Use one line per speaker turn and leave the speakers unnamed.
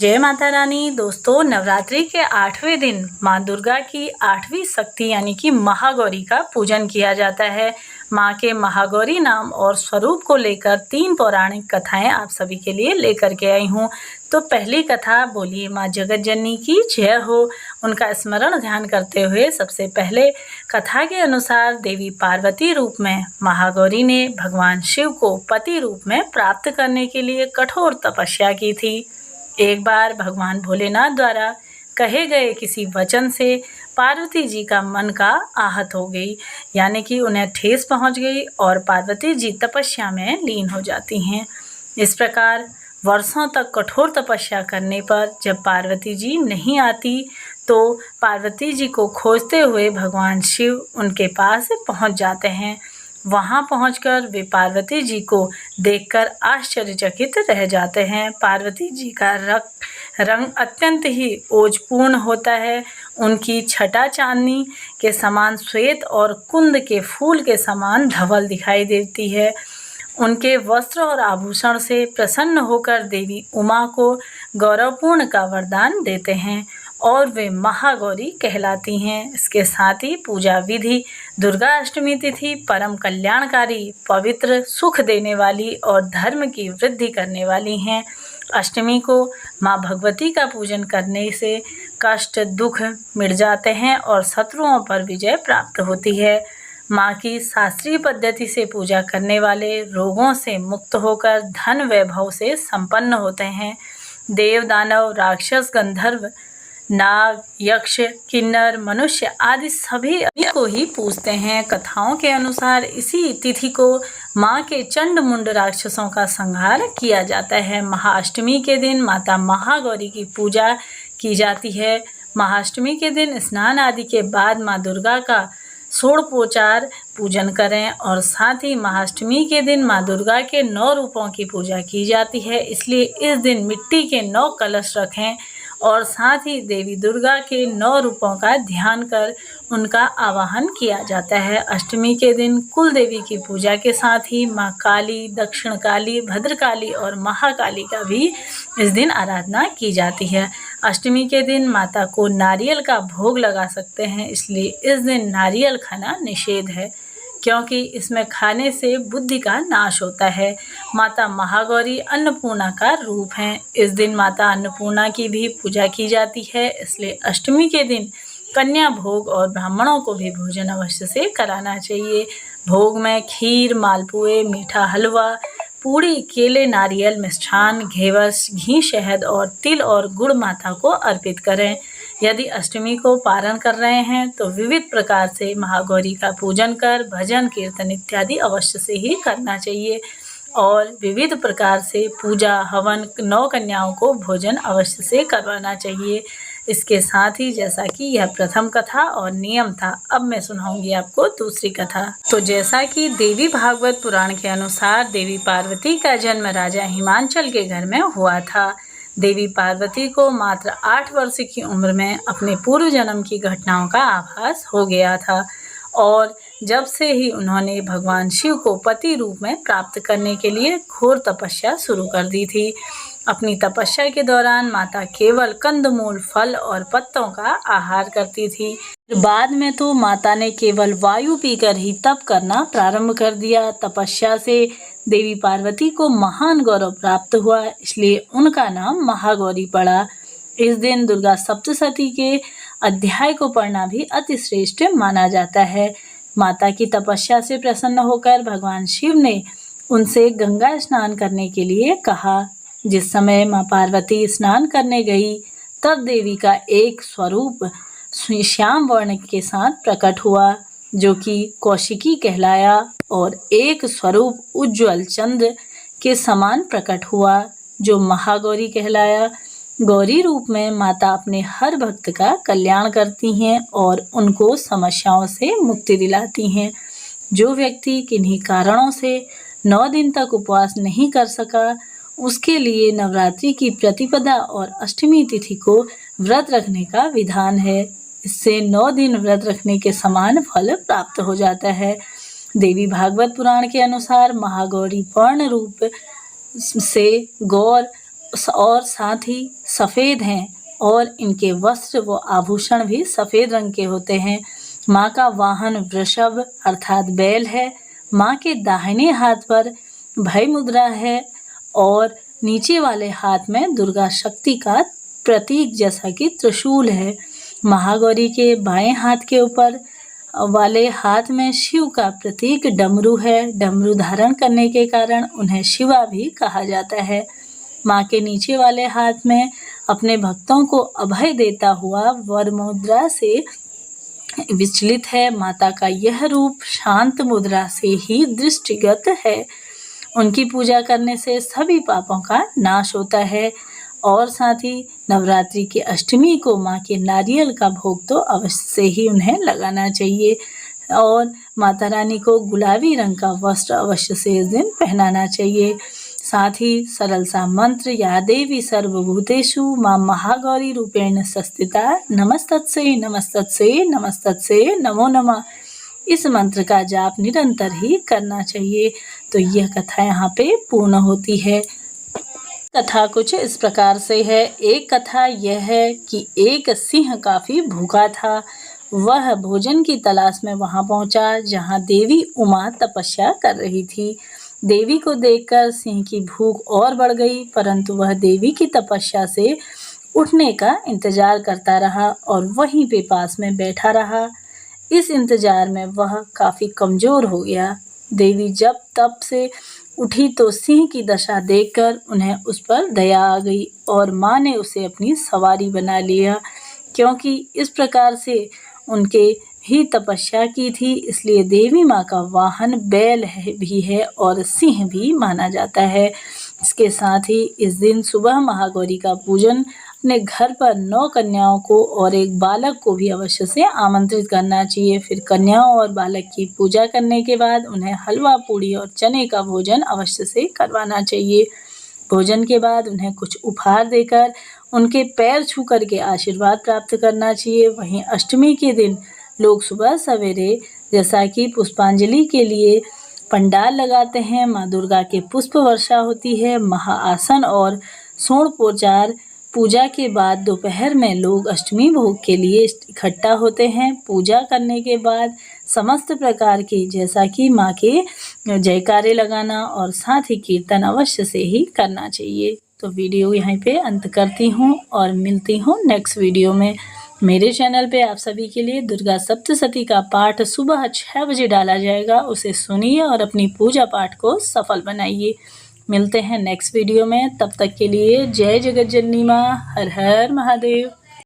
जय माता रानी। दोस्तों, नवरात्रि के 8वें दिन माँ दुर्गा की 8वीं शक्ति यानी कि महागौरी का पूजन किया जाता है। माँ के महागौरी नाम और स्वरूप को लेकर 3 पौराणिक कथाएं आप सभी के लिए लेकर के आई हूँ। तो पहली कथा बोलिए माँ जगत जननी की जय हो, उनका स्मरण ध्यान करते हुए सबसे पहले कथा के अनुसार देवी पार्वती रूप में महागौरी ने भगवान शिव को पति रूप में प्राप्त करने के लिए कठोर तपस्या की थी। एक बार भगवान भोलेनाथ द्वारा कहे गए किसी वचन से पार्वती जी का मन का आहत हो गई, यानी कि उन्हें ठेस पहुंच गई और पार्वती जी तपस्या में लीन हो जाती हैं। इस प्रकार वर्षों तक कठोर तपस्या करने पर जब पार्वती जी नहीं आती तो पार्वती जी को खोजते हुए भगवान शिव उनके पास पहुंच जाते हैं। वहां पहुंचकर वे पार्वती जी को देखकर आश्चर्यचकित रह जाते हैं। पार्वती जी का रंग अत्यंत ही ओजपूर्ण होता है। उनकी छटा चांदनी के समान श्वेत और कुंद के फूल के समान धवल दिखाई देती है। उनके वस्त्र और आभूषण से प्रसन्न होकर देवी उमा को गौरवपूर्ण का वरदान देते हैं और वे महागौरी कहलाती हैं। इसके साथ ही पूजा विधि दुर्गा अष्टमी तिथि परम कल्याणकारी, पवित्र, सुख देने वाली और धर्म की वृद्धि करने वाली हैं। अष्टमी को माँ भगवती का पूजन करने से कष्ट दुख मिट जाते हैं और शत्रुओं पर विजय प्राप्त होती है। माँ की शास्त्रीय पद्धति से पूजा करने वाले रोगों से मुक्त होकर धन वैभव से संपन्न होते हैं। देव दानव राक्षस गंधर्व नाग यक्ष किन्नर मनुष्य आदि सभी को ही पूजते हैं। कथाओं के अनुसार इसी तिथि को माँ के चंड मुंड राक्षसों का संहार किया जाता है। महाअष्टमी के दिन माता महागौरी की पूजा की जाती है। महाअष्टमी के दिन स्नान आदि के बाद माँ दुर्गा का षोडशोपचार पूजन करें और साथ ही महाअष्टमी के दिन माँ दुर्गा के 9 रूपों की पूजा की जाती है। इसलिए इस दिन मिट्टी के 9 कलश रखें और साथ ही देवी दुर्गा के 9 रूपों का ध्यान कर उनका आवाहन किया जाता है। अष्टमी के दिन कुल देवी की पूजा के साथ ही माँ काली, दक्षिण काली, भद्रकाली और महाकाली का भी इस दिन आराधना की जाती है। अष्टमी के दिन माता को नारियल का भोग लगा सकते हैं, इसलिए इस दिन नारियल खाना निषेध है क्योंकि इसमें खाने से बुद्धि का नाश होता है। माता महागौरी अन्नपूर्णा का रूप हैं। इस दिन माता अन्नपूर्णा की भी पूजा की जाती है, इसलिए अष्टमी के दिन कन्या भोग और ब्राह्मणों को भी भोजन अवश्य से कराना चाहिए। भोग में खीर, मालपुए, मीठा हलवा, पूड़ी, केले, नारियल, मिष्ठान, घेवर, घी, शहद और तिल और गुड़ माता को अर्पित करें। यदि अष्टमी को पारण कर रहे हैं तो विविध प्रकार से महागौरी का पूजन कर भजन कीर्तन इत्यादि अवश्य से ही करना चाहिए और विविध प्रकार से पूजा हवन 9 कन्याओं को भोजन अवश्य से करवाना चाहिए। इसके साथ ही जैसा कि यह प्रथम कथा और नियम था, अब मैं सुनाऊंगी आपको दूसरी कथा। तो जैसा कि देवी भागवत पुराण के अनुसार देवी पार्वती का जन्म राजा हिमांचल के घर में हुआ था। देवी पार्वती को मात्र 8 वर्ष की उम्र में अपने पूर्व जन्म की घटनाओं का आभास हो गया था और जब से ही उन्होंने भगवान शिव को पति रूप में प्राप्त करने के लिए घोर तपस्या शुरू कर दी थी। अपनी तपस्या के दौरान माता केवल कंदमूल, फल और पत्तों का आहार करती थी। बाद में तो माता ने केवल वायु पीकर ही तप करना प्रारंभ कर दिया। तपस्या से देवी पार्वती को महान गौरव प्राप्त हुआ, इसलिए उनका नाम महागौरी पड़ा। इस दिन दुर्गा सप्तशती के अध्याय को पढ़ना भी अति श्रेष्ठ माना जाता है। माता की तपस्या से प्रसन्न होकर भगवान शिव ने उनसे गंगा स्नान करने के लिए कहा। जिस समय माँ पार्वती स्नान करने गई तब देवी का एक स्वरूप श्याम वर्ण के साथ प्रकट हुआ जो कि कौशिकी कहलाया और एक स्वरूप उज्ज्वल चंद्र के समान प्रकट हुआ जो महागौरी कहलाया। गौरी रूप में माता अपने हर भक्त का कल्याण करती हैं और उनको समस्याओं से मुक्ति दिलाती हैं। जो व्यक्ति किन्हीं कारणों से 9 दिन तक उपवास नहीं कर सका, उसके लिए नवरात्रि की प्रतिपदा और अष्टमी तिथि को व्रत रखने का विधान है। इससे 9 दिन व्रत रखने के समान फल प्राप्त हो जाता है। देवी भागवत पुराण के अनुसार महागौरी पूर्ण रूप से गौर और साथ ही सफ़ेद हैं और इनके वस्त्र व आभूषण भी सफ़ेद रंग के होते हैं। माँ का वाहन वृषभ अर्थात बैल है। माँ के दाहिने हाथ पर भय मुद्रा है और नीचे वाले हाथ में दुर्गा शक्ति का प्रतीक जैसा कि त्रिशूल है। महागौरी के बाएं हाथ के ऊपर वाले हाथ में शिव का प्रतीक डमरू है। डमरू धारण करने के कारण उन्हें शिवा भी कहा जाता है। माँ के नीचे वाले हाथ में अपने भक्तों को अभय देता हुआ वर मुद्रा से विचलित है। माता का यह रूप शांत मुद्रा से ही दृष्टिगत है। उनकी पूजा करने से सभी पापों का नाश होता है और साथ ही नवरात्रि की अष्टमी को माँ के नारियल का भोग तो अवश्य से ही उन्हें लगाना चाहिए और माता रानी को गुलाबी रंग का वस्त्र अवश्य से इस दिन पहनाना चाहिए। साथ ही सरल सा मंत्र या देवी सर्वभूतेषु मां महागौरी रूपेण संस्थिता नमस्तस्यै नमस्तस्यै नमस्तस्यै नमो नमः, इस मंत्र का जाप निरंतर ही करना चाहिए। तो यह कथा यहाँ पे पूर्ण होती है। कथा कुछ इस प्रकार से है। एक कथा यह है कि एक सिंह काफी भूखा था। वह भोजन की तलाश में वहां पहुंचा जहां देवी उमा तपस्या कर रही थी। देवी को देखकर सिंह की भूख और बढ़ गई, परंतु वह देवी की तपस्या से उठने का इंतजार करता रहा और वहीं पे पास में बैठा रहा। इस इंतजार में वह काफी कमजोर हो गया। देवी जब तब से उठी तो सिंह की दशा देखकर उन्हें उस पर दया आ गई और माँ ने उसे अपनी सवारी बना लिया। क्योंकि इस प्रकार से उनके ही तपस्या की थी, इसलिए देवी माँ का वाहन बैल भी है और सिंह भी माना जाता है। इसके साथ ही इस दिन सुबह महागौरी का पूजन अपने घर पर 9 कन्याओं को और एक बालक को भी अवश्य से आमंत्रित करना चाहिए। फिर कन्याओं और बालक की पूजा करने के बाद उन्हें हलवा पूड़ी और चने का भोजन अवश्य से करवाना चाहिए। भोजन के बाद उन्हें कुछ उपहार देकर उनके पैर छू करके आशीर्वाद प्राप्त करना चाहिए। वहीं अष्टमी के दिन लोग सुबह सवेरे जैसा कि पुष्पांजलि के लिए पंडाल लगाते हैं, माँ दुर्गा के पुष्प वर्षा होती है, महाआसन और सोणपोचार पूजा के बाद दोपहर में लोग अष्टमी भोग के लिए इकट्ठा होते हैं। पूजा करने के बाद समस्त प्रकार की जैसा कि माँ के जयकारे लगाना और साथ ही कीर्तन अवश्य से ही करना चाहिए। तो वीडियो यहीं पे अंत करती हूँ और मिलती हूँ नेक्स्ट वीडियो में। मेरे चैनल पे आप सभी के लिए दुर्गा सप्तशती का पाठ सुबह 6 बजे डाला जाएगा। उसे सुनिए और अपनी पूजा पाठ को सफल बनाइए। मिलते हैं नेक्स्ट वीडियो में, तब तक के लिए जय जगत जननी माँ, हर हर महादेव।